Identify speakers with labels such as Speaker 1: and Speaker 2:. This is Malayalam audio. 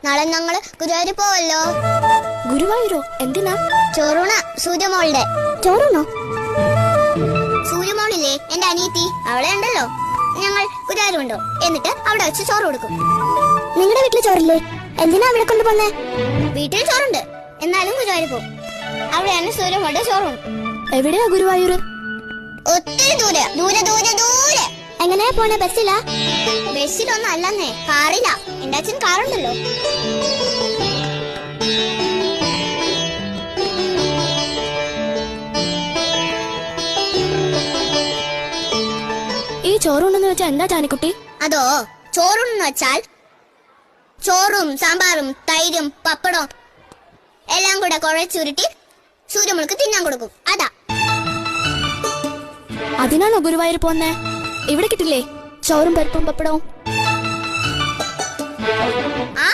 Speaker 1: നാളെ ഞങ്ങള് ഗുരുവായൂർ പോവല്ലോ.
Speaker 2: ഗുരുവായൂരോ? എന്തിനാ?
Speaker 1: ചോറൂണ സൂര്യമോളുടെ.
Speaker 2: ചോറൂണോ?
Speaker 1: സൂര്യമോളില്ലേ എന്റെ അനിയത്തി, അവളെ ഉണ്ടല്ലോ. ഞങ്ങൾ ഗുരുവായൂർ ഉണ്ടോ, എന്നിട്ട് അവിടെ വെച്ച് ചോറ് കൊടുക്കും.
Speaker 2: നിങ്ങളുടെ വീട്ടില് ചോറില്ലേ? എന്തിനാ അവിടെ കൊണ്ടുപോന്നേ?
Speaker 1: വീട്ടിൽ ചോറുണ്ട്, എന്നാലും ഗുരുവായൂർ പോകും. അവിടെയാണ് സൂര്യമോളുടെ ചോറും.
Speaker 2: എവിടെയാ ഗുരുവായൂർ?
Speaker 1: ഒത്തിരി ദൂരെ ദൂരെ ദൂരെ ദൂരെ.
Speaker 2: എങ്ങനെയാ പോണേ? ബസ്സിലാ?
Speaker 1: ബസ്സിലൊന്നും അല്ലെന്നേ, കാറിലാ. എന്റെ അച്ഛൻ കാറുണ്ടല്ലോ.
Speaker 2: ഈ ചോറൂണെന്ന് വെച്ചാ എന്താ ജാനിക്കുട്ടി?
Speaker 1: അതോ, ചോറൂണെന്ന് വെച്ചാൽ ചോറും സാമ്പാറും തൈരും പപ്പടവും എല്ലാം കൂടെ കുഴച്ചുരുട്ടി സൂര്യമോൾക്ക് തിന്നാൻ കൊടുക്കും. അതാ.
Speaker 2: അതിനാണോ ഗുരുവായൂർ പോന്നേ? ഇവിടെ കിട്ടില്ലേ ചോറും പരിപ്പും പപ്പടവും?
Speaker 1: ആ